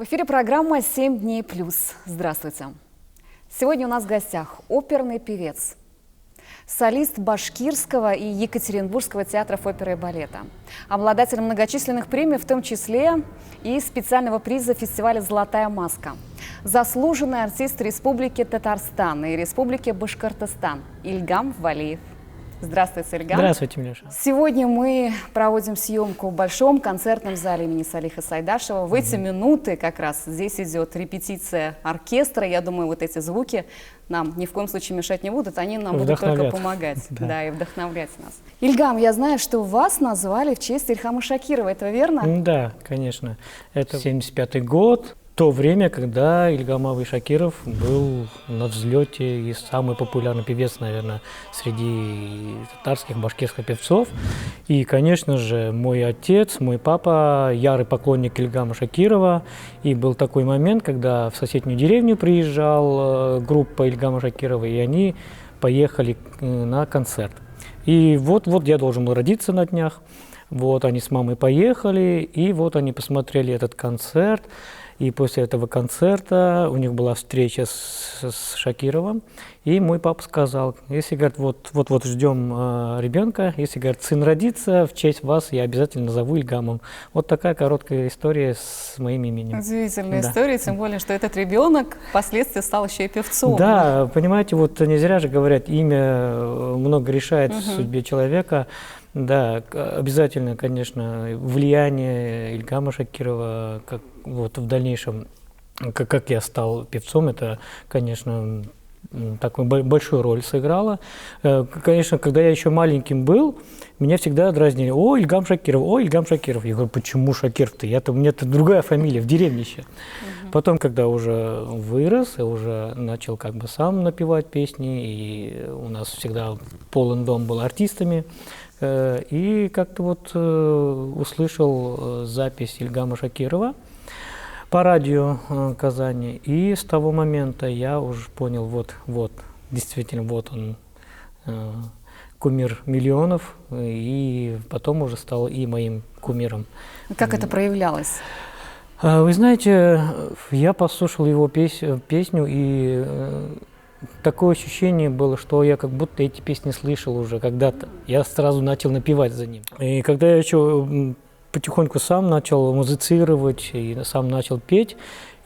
эфире программа «7 дней плюс». Здравствуйте. Сегодня у нас в гостях оперный певец, солист Башкирского и Екатеринбургского театров оперы и балета, обладатель многочисленных премий, в том числе и специального приза фестиваля «Золотая маска», заслуженный артист Республики Татарстан и Республики Башкортостан Ильгам Валиев. Здравствуйте, Ильгам. Здравствуйте, Миляша. Сегодня мы проводим съемку в Большом концертном зале имени Салиха Сайдашева. В эти минуты как раз здесь идет репетиция оркестра. Я думаю, вот эти звуки нам ни в коем случае мешать не будут. Они нам будут только помогать, да, и вдохновлять нас. Ильгам, я знаю, что вас назвали в честь Ильхама Шакирова. Это верно? Да, конечно. Это 75-й год. То время, когда Ильгам Абый Шакиров был на взлете и самый популярный певец, наверное, среди татарских, башкирских певцов. И, конечно же, мой отец, мой папа ярый поклонник Ильгама Шакирова. И был такой момент, когда в соседнюю деревню приезжала группа Ильгама Шакирова, и они поехали на концерт. И вот я должен был родиться на днях. Вот они с мамой поехали, и вот они посмотрели этот концерт. И после этого концерта у них была встреча с Шакировым, и мой папа сказал: если, говорит, вот ждем ребенка, если, говорит, сын родится, в честь вас я обязательно назову Ильгамом. Вот такая короткая история с моим именем. Удивительная история, тем более, что этот ребенок впоследствии стал еще и певцом. Да, понимаете, вот не зря же говорят, имя много решает в судьбе человека. Да, обязательно, конечно, влияние Ильгама Шакирова, как вот в дальнейшем, как я стал певцом, это, конечно, такую большую роль сыграло. Конечно, когда я еще маленьким был, меня всегда дразнили: о, Ильгам Шакиров, о, Ильгам Шакиров. Я говорю: почему Шакиров-то? У меня-то другая фамилия, в деревне еще. Потом, когда уже вырос, я уже начал как бы сам напевать песни, и у нас всегда полон дом был артистами. И как-то вот услышал запись Ильгама Шакирова по радио Казани, и с того момента я уже понял, вот, действительно, вот он, кумир миллионов, и потом уже стал и моим кумиром. Как это проявлялось? Вы знаете, я послушал его песню, и такое ощущение было, что я как будто эти песни слышал уже когда-то. Я сразу начал напевать за ним. И когда я еще потихоньку сам начал музицировать, и сам начал петь,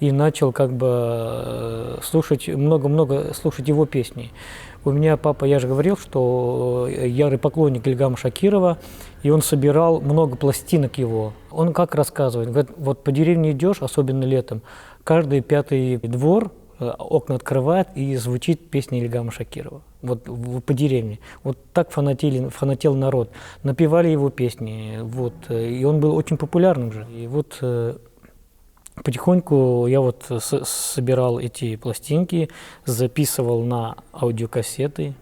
и начал как бы слушать, много-много слушать его песни. У меня папа, я же говорил, что ярый поклонник Ильгама Шакирова, и он собирал много пластинок его. Он как рассказывает: говорит, вот по деревне идешь, особенно летом, каждый пятый двор окна открывает, и звучит песня Ильгама Шакирова. Вот по деревне. Вот так фанател народ. Напевали его песни. Вот, и он был очень популярным же. И вот потихоньку я вот собирал эти пластинки, записывал на аудиокассеты,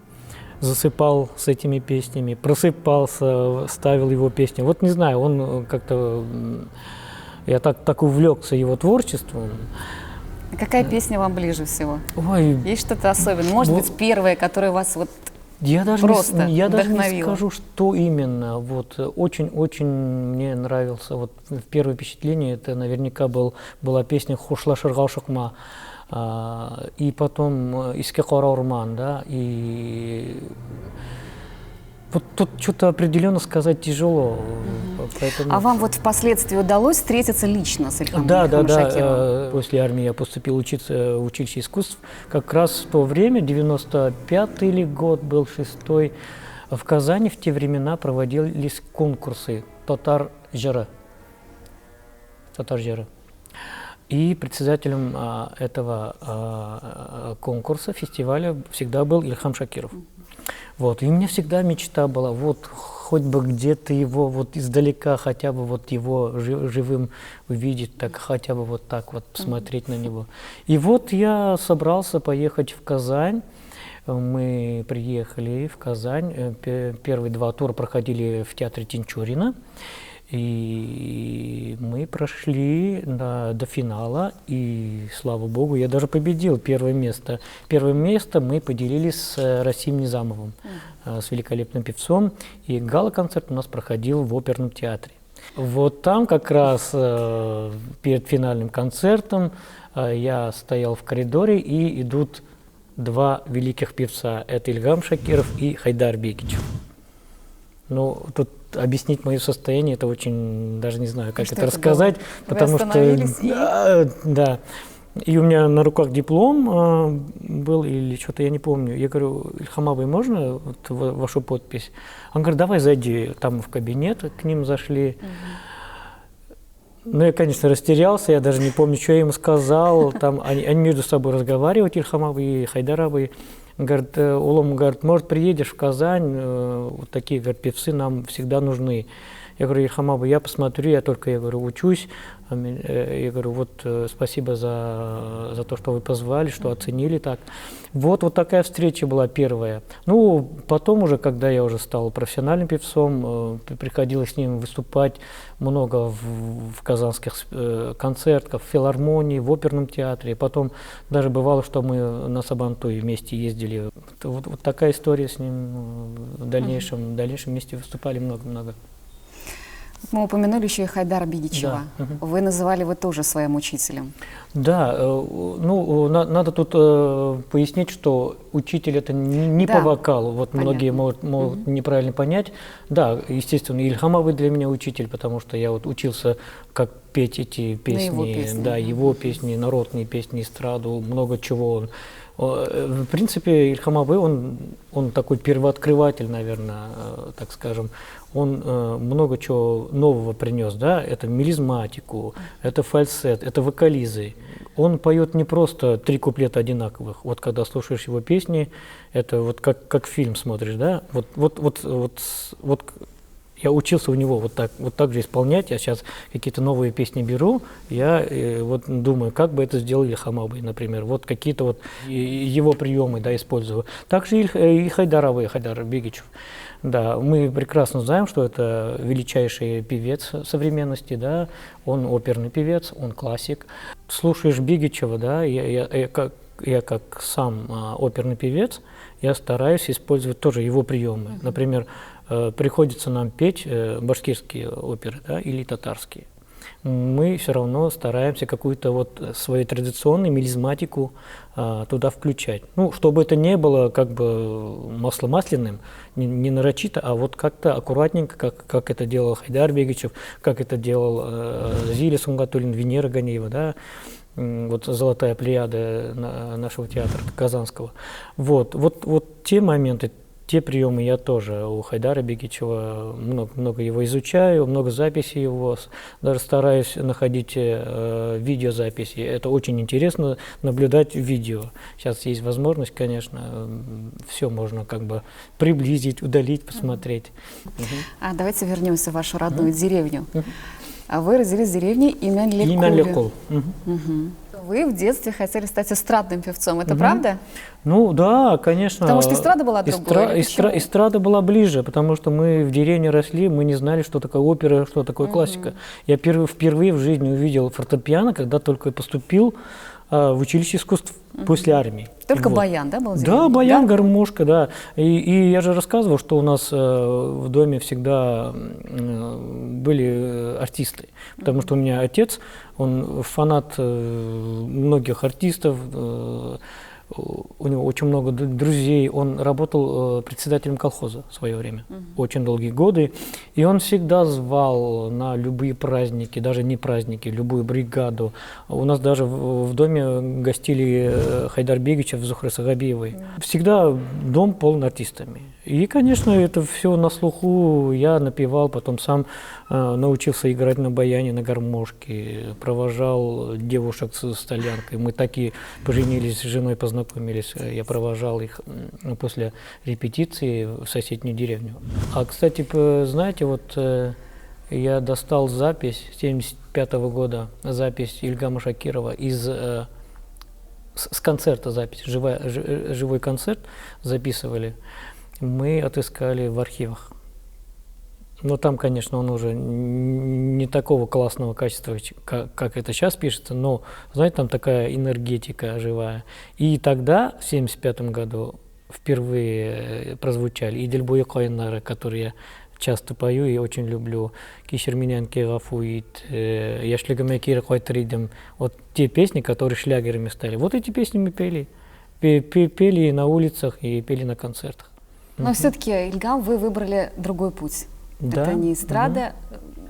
засыпал с этими песнями, просыпался, ставил его песни. Вот не знаю, он как-то... Я так увлекся его творчеством. Какая песня вам ближе всего? Ой, есть что-то особенное? Может быть, первая, которая вас вот я даже не скажу, что именно. Вот очень мне нравился. Вот первое впечатление, это наверняка была песня «Хушла Шыргау Шукма», и потом «Иске Кора Урман», да, и вот тут что-то определенно сказать тяжело. Поэтому... А вам вот впоследствии удалось встретиться лично с Ильхамом Шакировым? Да. После армии я поступил учиться в училище искусств. Как раз в то время, 95-й ли год был, 6-й, в Казани в те времена проводились конкурсы «Татар-Жара». И председателем этого конкурса, фестиваля, всегда был Ильхам Шакиров. Вот. И у меня всегда мечта была, вот хоть бы где-то его вот издалека, хотя бы вот его живым увидеть, так хотя бы вот так вот посмотреть на него. И вот я собрался поехать в Казань. Мы приехали в Казань. Первые 2 тура проходили в театре Тинчурина. И мы прошли до финала, и, слава богу, я даже победил первое место. Первое место мы поделились с Расим Низамовым, с великолепным певцом, и гала-концерт у нас проходил в оперном театре. Вот там как раз перед финальным концертом я стоял в коридоре, и идут два великих певца. Это Ильгам Шакиров и Хайдар Бекичев. Ну, тут объяснить мое состояние, это очень, даже не знаю, как это рассказать, потому что... Да. И у меня на руках диплом был, или что-то я не помню. Я говорю: Ильхам Абай, можно вот вашу подпись? Он говорит: давай зайди. Там в кабинет к ним зашли. Ну, я, конечно, растерялся, я даже не помню, что я ему сказал. Там они между собой разговаривают, Ильхам Абай и Хайдар Абай. Говорит: Улом, говорит, может, приедешь в Казань, вот такие, говорит, певцы нам всегда нужны. Я говорю: Ильхам Абай, я посмотрю, я только, я говорю, учусь. Я говорю: вот спасибо за то, что вы позвали, что оценили так. Вот такая встреча была первая. Ну, потом уже, когда я уже стал профессиональным певцом, приходилось с ним выступать много в казанских концертах, в филармонии, в оперном театре. Потом даже бывало, что мы на Сабантуй вместе ездили. Вот такая история с ним в дальнейшем вместе выступали много-много. Мы упомянули еще и Хайдара Бегичева. Да. Вы называли его тоже своим учителем. Да, ну, надо тут пояснить, что учитель это не по вокалу. Вот понятно. Многие могут неправильно понять. Да, естественно, Ильхам Абай для меня учитель, потому что я вот учился, как петь эти песни, его песни, народные песни, эстраду, много чего. В принципе, Ильхам Абай, он такой первооткрыватель, наверное, так скажем. Он много чего нового принес, да, это мелизматику, это фальцет, это вокализы. Он поет не просто 3 куплета одинаковых. Вот когда слушаешь его песни, это вот как фильм смотришь, да. Вот я учился у него вот так же исполнять. Я сейчас какие-то новые песни беру, я вот думаю, как бы это сделал Ильхам Абай, например. Вот какие-то вот его приемы, да, использую. Также и Хайдар Бегичев. Да, мы прекрасно знаем, что это величайший певец современности, да, он оперный певец, он классик. Слушаешь Бегичева, да, я как сам оперный певец, я стараюсь использовать тоже его приемы. Например, приходится нам петь башкирские оперы, да, или татарские. Мы все равно стараемся какую-то вот свою традиционную мелизматику туда включать. Ну, чтобы это не было как бы масло масляным, не нарочито, а вот как-то аккуратненько, как это делал Хайдар Бегичев, как это делал Зиля Сунгатуллин, Венера Ганеева, да, вот золотая плеяда нашего театра казанского. Вот те моменты, те приемы я тоже у Хайдара Бегичева много его изучаю, много записей его, даже стараюсь находить видеозаписи. Это очень интересно наблюдать видео. Сейчас есть возможность, конечно, все можно как бы приблизить, удалить, посмотреть. А давайте вернемся в вашу родную деревню. Вы родились в деревне Имянлекол. Имянлекол. Вы в детстве хотели стать эстрадным певцом, это правда? Ну да, конечно. Потому что эстрада была другой. Эстрада была ближе, потому что мы в деревне росли, мы не знали, что такое опера, что такое классика. Я впервые в жизни увидел фортепиано, когда только поступил в училище искусств после армии. Только баян, да, был? Да, баян, гармошка, да. И я же рассказывал, что у нас в доме всегда были артисты, потому что у меня отец, он фанат многих артистов, у него очень много друзей, он работал председателем колхоза в свое время, очень долгие годы, и он всегда звал на любые праздники, даже не праздники, любую бригаду. У нас даже в доме гостили Хайдар Бегичев, Зухры Сагабиевой. Всегда дом полон артистами. И, конечно, это все на слуху, я напевал, потом сам научился играть на баяне, на гармошке, провожал девушек с столянкой. Мы такие поженились с женой, познакомились, я провожал их после репетиции в соседнюю деревню. А, кстати, знаете, вот я достал запись 1975 года, запись Ильгама Шакирова с концерта запись, живой концерт записывали. Мы отыскали в архивах. Но там, конечно, он уже не такого классного качества, как это сейчас пишется, но, знаете, там такая энергетика живая. И тогда, в 1975 году, впервые прозвучали и «Дельбуя Кайнара», который я часто пою и очень люблю. Кишерминянки гафуит, яшлигаме кира койтридем. Вот те песни, которые шлягерами стали. Вот эти песни мы пели. Пели и на улицах, и пели на концертах. Но все-таки, Ильгам, вы выбрали другой путь. Да. Это не эстрада.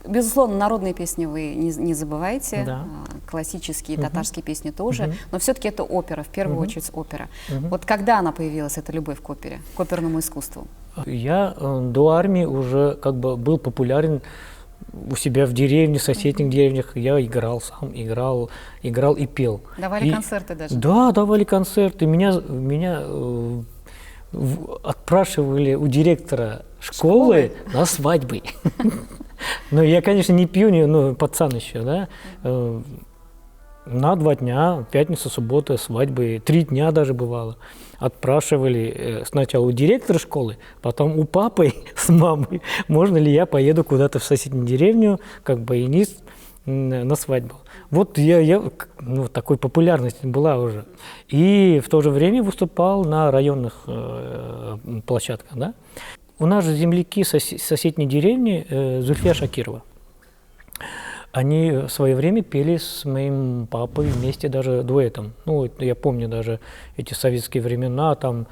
Безусловно, народные песни вы не забываете, Да. классические татарские песни тоже, но все-таки это опера, в первую очередь опера. Вот когда она появилась, эта любовь к опере, к оперному искусству? Я до армии уже как бы был популярен у себя в деревне, в соседних деревнях. Я играл сам, играл и пел. Давали концерты даже? Да, давали концерты. Меня отпрашивали у директора школы на свадьбы. Ну, я, конечно, не пью, но пацан еще, да. На 2 дня, пятница, суббота, свадьбы, 3 дня даже бывало. Отпрашивали сначала у директора школы, потом у папы с мамой, можно ли я поеду куда-то в соседнюю деревню, как баянист, на свадьбу. Вот я такой популярность была уже. И в то же время выступал на районных площадках, да. У нас же земляки соседней деревни Зульфия Шакирова. Они в свое время пели с моим папой вместе даже дуэтом. Ну, я помню даже эти советские времена, там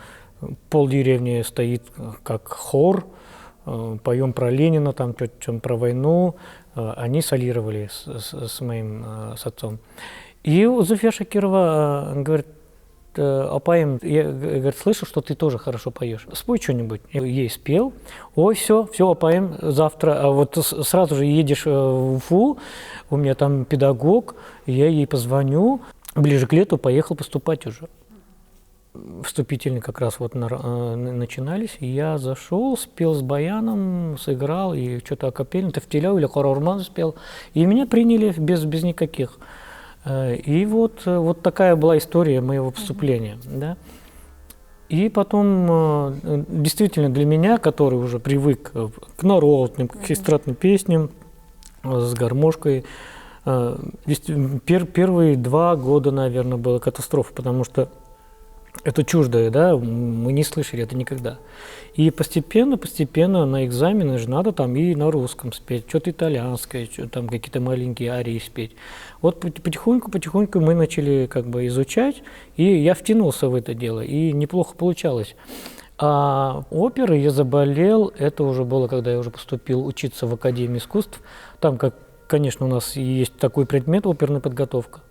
полдеревни стоит как хор, поем про Ленина, там что-то про войну. Они солировали с моим отцом. И Зульфия Шакирова говорит: Апаем, я, говорит, слышу, что ты тоже хорошо поешь. Спой что-нибудь. Я ей спел. Ой, все, Апаем, завтра. А вот сразу же едешь в Уфу, у меня там педагог, я ей позвоню. Ближе к лету поехал поступать уже. Вступительные как раз вот начинались. И я зашел, спел с баяном, сыграл, и что-то акапельно, Тефтеляу или Хорорман спел. И меня приняли без никаких. И вот такая была история моего поступления. Да? И потом, действительно, для меня, который уже привык к народным, к эстрадным песням, с гармошкой, первые 2 года, наверное, была катастрофа, потому что это чуждое, да, мы не слышали это никогда. И постепенно на экзамены же надо там и на русском спеть, что-то итальянское, что там какие-то маленькие арии спеть. Вот потихоньку мы начали как бы изучать, и я втянулся в это дело, и неплохо получалось. А оперой я заболел, это уже было, когда я уже поступил учиться в Академию искусств. Там, конечно, у нас есть такой предмет — оперная подготовка.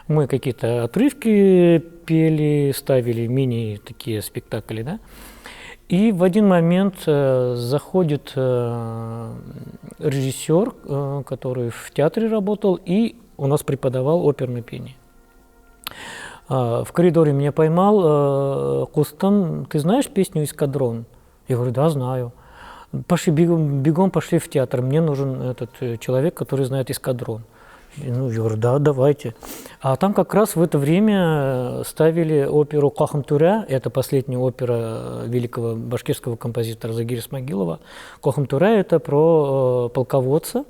Мы какие-то отрывки пели, ставили мини такие спектакли, да. И в один момент заходит режиссер, который в театре работал и у нас преподавал оперное пение. В коридоре меня поймал: Кустам, ты знаешь песню «Эскадрон»? Я говорю: да, знаю. Пошли, бегом пошли в театр, мне нужен этот человек, который знает «Эскадрон». Ну, я говорю: да, давайте. А там как раз в это время ставили оперу «Кахым Туря». Это последняя опера великого башкирского композитора Загира Исмагилова. «Кахым Туря» — это про полководца.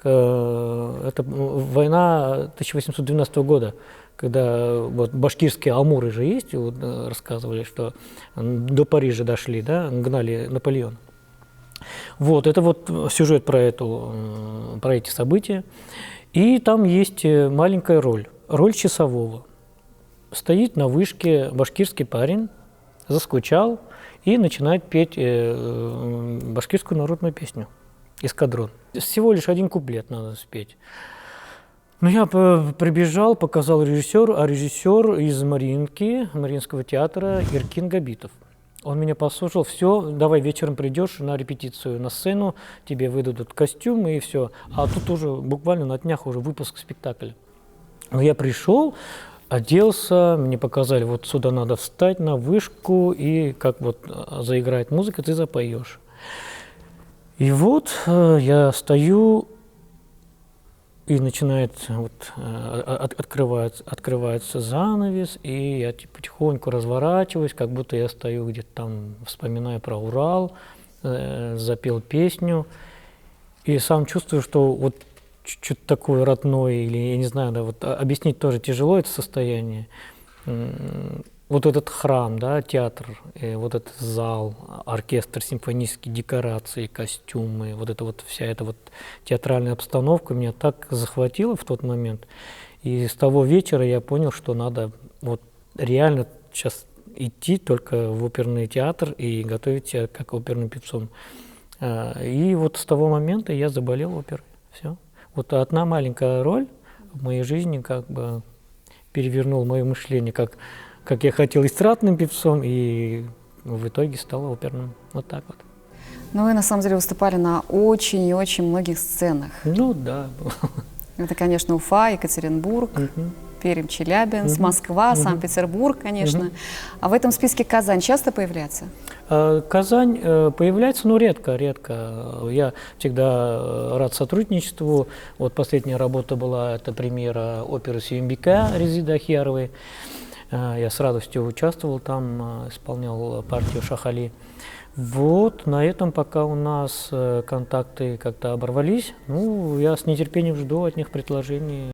Это война 1812 года, когда вот башкирские амуры же есть, вот, рассказывали, что до Парижа дошли, да, гнали Наполеона. Вот, это вот сюжет про эти события. И там есть маленькая роль часового. Стоит на вышке башкирский парень, заскучал и начинает петь башкирскую народную песню «Эскадрон». Всего лишь 1 куплет надо спеть. Ну, я прибежал, показал режиссеру, а режиссер из Мариинского театра Иркин Габитов. Он меня послушал: все, давай вечером придешь на репетицию, на сцену, тебе выдадут костюмы и все. А тут уже буквально на днях уже выпуск спектакля. Но я пришел, оделся, мне показали: вот сюда надо встать на вышку, и как вот заиграет музыка, ты запоешь. И вот я стою, и начинает, открывается занавес, и я потихоньку разворачиваюсь, как будто я стою где-то там, вспоминаю про Урал, запел песню, и сам чувствую, что вот что-то такое родное, или я не знаю, да, вот объяснить тоже тяжело это состояние. вот этот храм, да, театр, вот этот зал, оркестр симфонический, декорации, костюмы, вот эта вот вся эта вот театральная обстановка меня так захватила в тот момент. И с того вечера я понял, что надо вот реально сейчас идти только в оперный театр и готовить себя как оперным певцом. И вот с того момента я заболел оперой. Все. Вот одна маленькая роль в моей жизни как бы перевернула мое мышление, как я хотел эстрадным певцом, и в итоге стал оперным. Вот так вот. Ну, вы на самом деле выступали на очень и очень многих сценах. Ну да. Это, конечно, Уфа, Екатеринбург, Пермь, Челябинск, Москва, Санкт-Петербург, конечно. А в этом списке Казань часто появляется? Казань появляется, но редко. Я всегда рад сотрудничеству. Вот последняя работа была, это премьера оперы Сюембика Резиды Ахьяровой. Я с радостью участвовал там, исполнял партию Шахали. Вот, на этом пока у нас контакты как-то оборвались. Ну, я с нетерпением жду от них предложений.